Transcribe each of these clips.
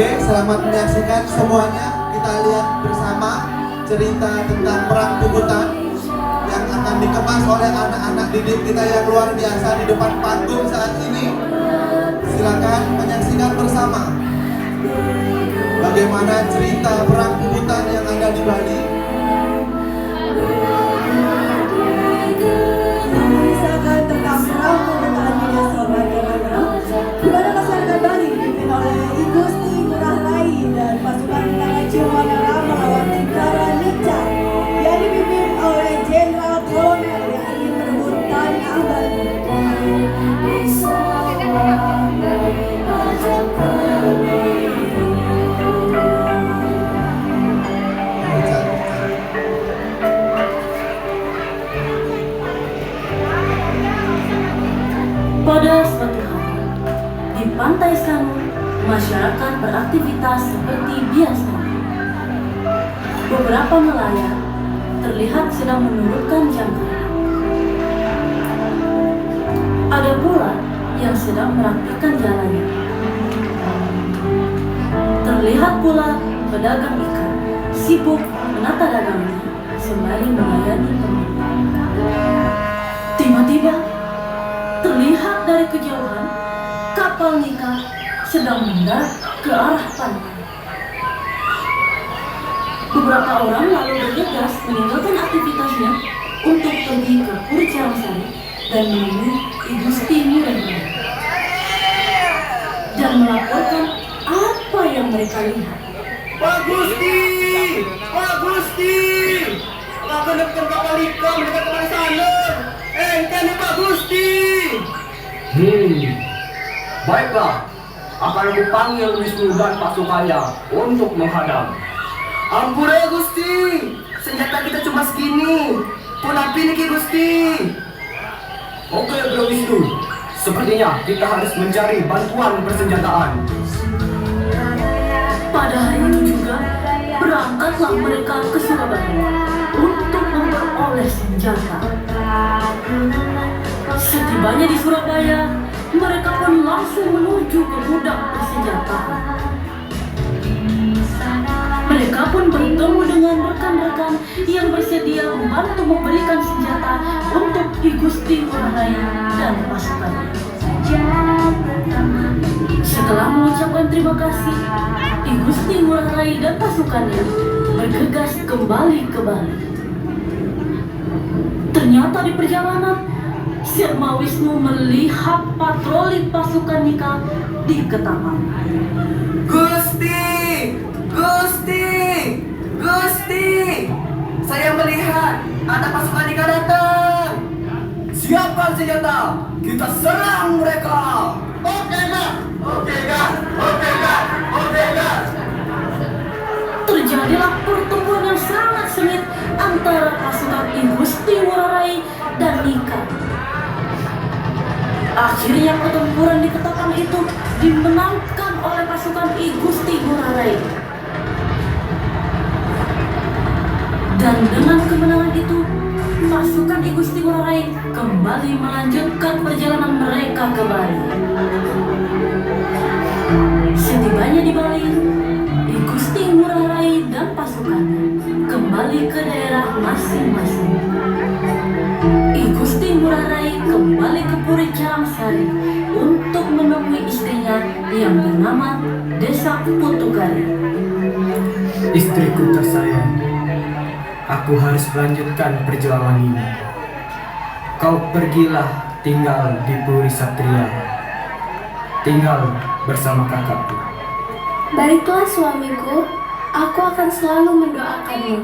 Oke, selamat menyaksikan semuanya. Kita lihat bersama cerita tentang perang Puputan yang akan dikemas oleh anak-anak didik kita yang luar biasa di depan panggung saat ini. Silakan menyaksikan bersama bagaimana cerita perang Puputan yang ada di Bali. Mengisahkan tentang perang Puputan di desa bagaimana di mana masyarakat Bali dipimpin oleh I Gusti Ngurah Rai dan pasukan tentara Ciwanara melawan tentara Nica yang dipimpin oleh Jenderal Kolonel yang ingin merebut tanah Bali. Pada suatu hari, di Pantai Sanur, masyarakat beraktivitas seperti biasa. Beberapa nelayan terlihat sedang menurunkan jangkar. Ada pula yang sedang merapikan jalannya. Terlihat pula pedagang ikan sibuk menata dagangnya sembari melayani pembeli. Tiba-tiba terlihat dari kejauhan kapal Nika sedang mendarat ke arah pantai. Beberapa orang lalu bergegas meninggalkan aktivitasnya untuk pergi ke Puri Carangsari dan menemui I Gusti Ngurah Rai dan melaporkan apa yang mereka lihat. Pak Gusti! Pak Gusti! Kenapa dekat kapal ikan mendekat ke sana? Kan Pak Gusti! Baiklah, akan aku panggil Wisnu dan pasukannya untuk menghadang. Ampun ya Gusti! Senjata kita cuma segini. Punapi nih Gusti! Oke Bro Wisnu, sepertinya kita harus mencari bantuan persenjataan. Pada hari itu juga berangkatlah mereka ke Surabaya untuk memperoleh senjata. Setibanya di Surabaya, mereka pun langsung menuju ke gudang persenjataan. Mereka pun bertemu dengan rekan-rekan yang bersedia membantu memberikan senjata untuk I Gusti Ngurah Rai dan pasukannya. Setelah mengucapkan terima kasih, I Gusti Ngurah Rai dan pasukannya bergegas kembali ke Bali. Ternyata di perjalanan, Sirma Wisnu melihat patroli pasukan Nika di Ketapang. Gusti! Gusti! Gusti! Saya melihat ada pasukan ikan datang. Siapkan senjata, kita serang mereka. Oke gas! Oke gas! Oke gas! Oke gas! Terjadilah pertempuran yang sangat sengit antara pasukan I Gusti Ngurah Rai dan Nika. Akhirnya pertempuran di Ketapang itu dimenangkan oleh pasukan I Gusti Ngurah Rai. Dan dengan kemenangan itu, pasukan I Gusti Ngurah Rai kembali melanjutkan perjalanan mereka ke Bali. Setibanya di Bali, I Gusti Ngurah Rai dan pasukannya kembali ke daerah masing-masing. I Gusti Ngurah Rai kembali ke Puri Carangsari untuk menemui istrinya yang bernama Desa Putukari. Istriku tersayang, aku harus melanjutkan perjuangan ini. Kau pergilah tinggal di Puri Satria, tinggal bersama kakakku. Baiklah suamiku, aku akan selalu mendoakanmu.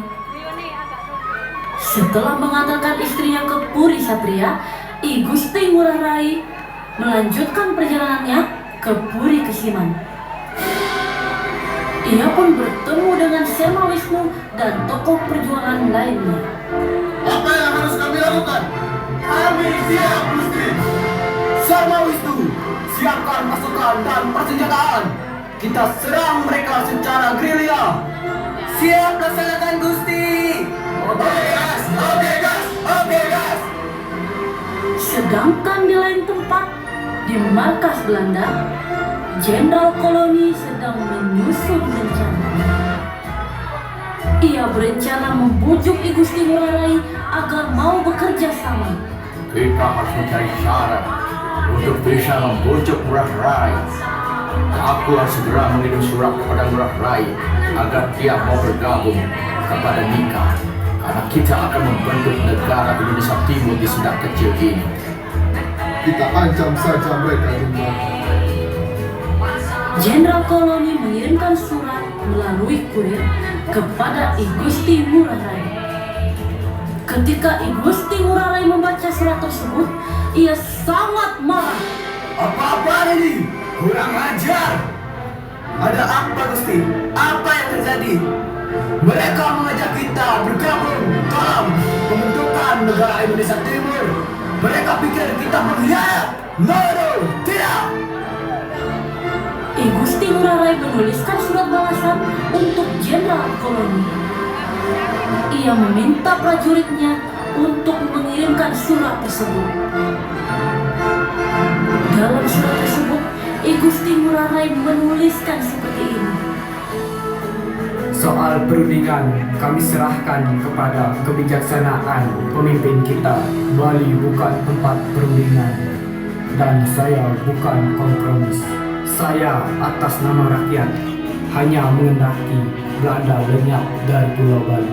Setelah mengantarkan istrinya ke Puri Satria, I Gusti Ngurah Rai melanjutkan perjalanannya ke Puri Kesiman. Ia pun bertemu dengan Sirma Wisnu dan tokoh perjuangan lainnya. Apa yang harus kami lakukan? Kami siap Gusti! Sirma Wisnu, siapkan pasukan dan persenjataan. Kita serang mereka secara gerilya. Siap laksanakan Gusti! Oke gas! Oke gas! Oke gas! Sedangkan di lain tempat, di markas Belanda, Jenderal Koloni sedang sedang menyusun rencana. Ia berencana membujuk I Gusti Ngurah Rai agar mau bekerja sama. Kita harus mencari cara untuk bisa membujuk Ngurah Rai. Aku harus segera mengirim surat kepada Ngurah Rai agar dia mau bergabung kepada Nika. Karena kita akan membentuk negara Indonesia Timur di Sunda kecil ini. Kita ancam saja mereka juga. Jenderal Koloni mengirimkan surat melalui kurir kepada I Gusti Ngurah Rai. Ketika I Gusti Ngurah Rai membaca surat tersebut, ia sangat marah. Apa-apa ini? Kurang ajar! Ada apa Gusti? Apa yang terjadi? Mereka mengajak kita bergabung dalam pembentukan negara Indonesia Timur. Mereka pikir kita berkhianat. No, tidak! I Gusti Ngurah Rai menuliskan surat balasan untuk Jenderal Koloni. Ia meminta prajuritnya untuk mengirimkan surat tersebut. Dalam surat tersebut, I Gusti Ngurah Rai menuliskan seperti ini. Soal perundingan kami serahkan kepada kebijaksanaan pemimpin kita. Bali bukan tempat perundingan dan saya bukan kompromis. Saya atas nama rakyat hanya mengendaki Belanda lenyap dari Pulau Bali.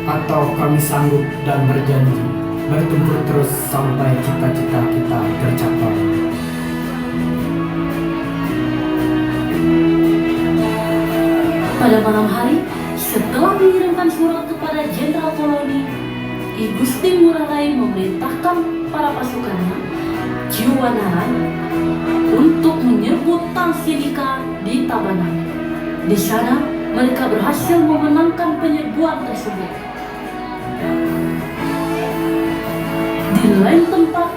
Atau kami sanggup dan berjanji bertempur terus sampai cita-cita kita tercapai. Pada malam hari, setelah mengirimkan surat kepada Jenderal Koloni, I Gusti Ngurah Rai memerintahkan para pasukannya, Ciwanara, untuk menyerbu Tang Sinika di Tabanan. Di sana, mereka berhasil memenangkan penyerbuan tersebut. Di lain tempat,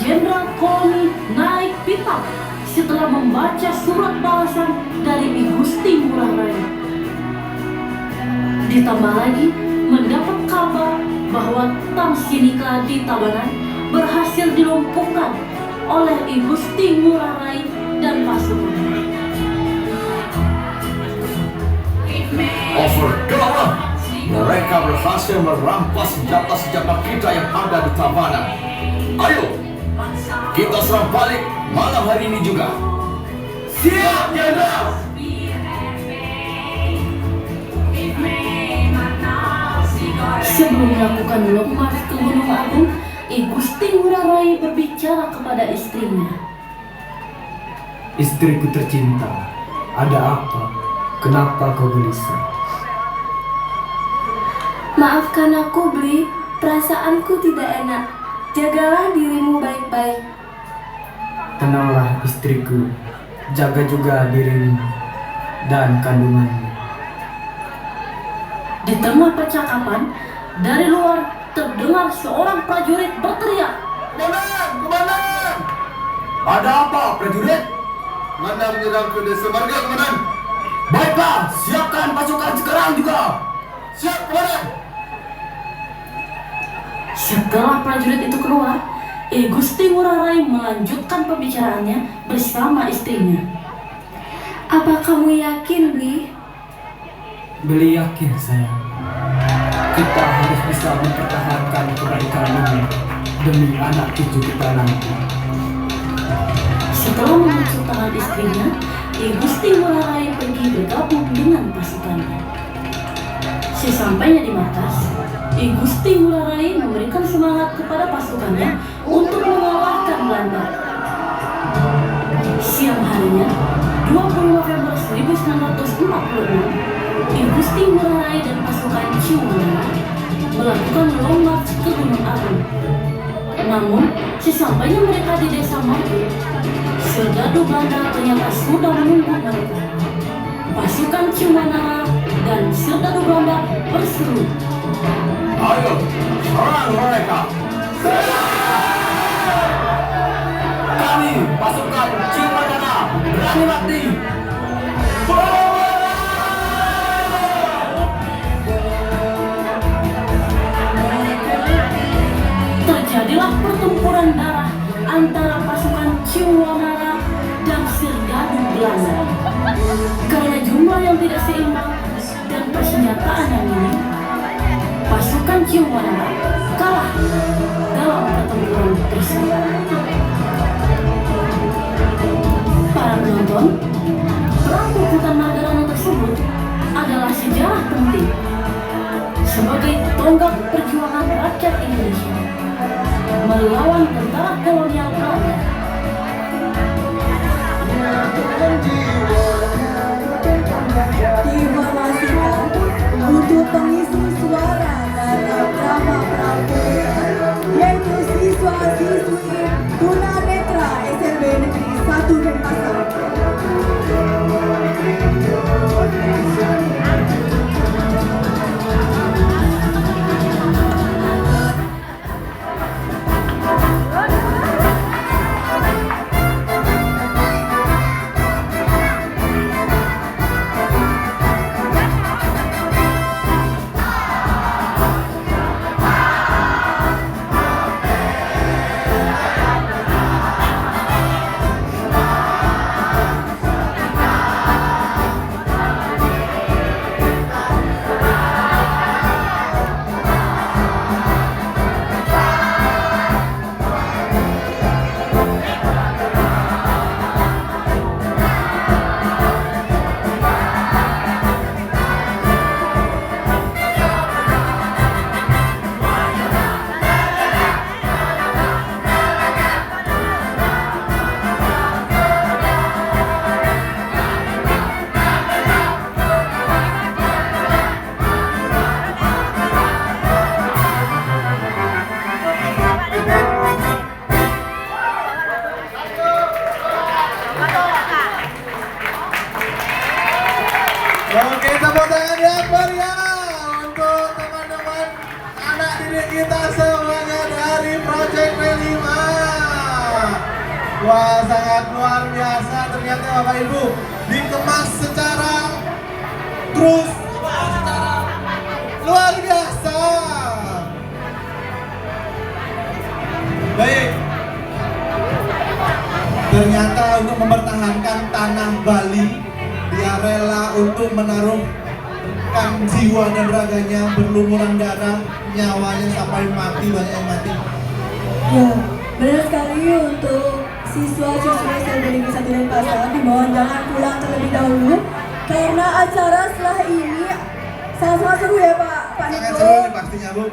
Jenderal Koloni naik pitam setelah membaca surat balasan dari I Gusti Ngurah Rai. Ditambah lagi mendapat kabar bahwa Tang Sinika di Tabanan berhasil dilumpuhkan oleh I Gusti Ngurah Rai dan pasukannya. Overgawat! Mereka berhasil merampas senjata-senjata kita yang ada di Tabanan. Ayo, kita serang balik malam hari ini juga. Siap, Jenderal! Sebelum melakukan long march ke Gunung Agung, I Gusti Ngurah Rai berbicara kepada istrinya. Istriku tercinta, ada apa? Kenapa kau gelisah? Maafkan aku, Bli. Perasaanku tidak enak. Jagalah dirimu baik-baik. Tenanglah istriku, jaga juga dirimu dan kandunganmu. Di tengah percakapan, dari luar terdengar seorang prajurit berteriak. Komandan! Ada apa, prajurit? Mana menyerang ke desa marga, komandan? Baiklah, siapkan pasukan sekarang juga. Siap, komandan! Setelah prajurit itu keluar, I Gusti Ngurah Rai melanjutkan pembicaraannya bersama istrinya. Apa kamu yakin, Bli? Beli yakin sayang, kita harus bisa mempertahankan kebaikan ini demi anak cucu kita nanti. Setelah membusuk tangan istrinya, I Gusti Ngurah Rai pergi bergabung dengan pasukannya. Sesampainya di markas, I Gusti Ngurah Rai memberikan semangat kepada pasukannya untuk mengalahkan Belanda. Siang harinya, 20 November 1946, I Gusti Ngurah Rai dan pasukan Ciwanara melakukan long march ke Gunung Agung. Namun, sesampainya mereka di desa Margo, serdadu Belanda ternyata sudah menunggu mereka. Pasukan Ciwanara dan serdadu Belanda berseru. Ayo, serang mereka! Kami pasukan Ciwanara berani mati. Terjadilah pertempuran darah antara pasukan Ciwanara dan serdadu Belanda. Karena jumlah yang tidak seimbang dan persenjataan yang minim, pasukan Ciumanara kalah dalam pertempuran tersebut. Para penonton, perang Puputan Margarana tersebut adalah sejarah penting sebagai tonggak perjuangan rakyat Indonesia melawan tentara kolonial Belanda. Diinformasikan untuk pengisi suara dalam drama perang Puputan, yaitu siswa-siswi tunanetra SLB Negeri 1 Denpasar. Oke, tepuk tangan yang meriah untuk teman-teman anak didik kita semuanya dari Project P5. Wah, sangat luar biasa ternyata Bapak Ibu, dikemas secara terus secara luar biasa. Baik. Ternyata untuk mempertahankan tanah Bali, dia rela untuk menaruhkan jiwa dan raganya, berlumuran darah, nyawanya sampai mati, banyak yang mati. Ya, benar sekali untuk siswa-siswa SLB Negeri 1 Denpasar dimohon jangan pulang terlebih dahulu karena acara setelah ini sangat seru ya Pak Sangat Niko. seru nih pastinya Bu.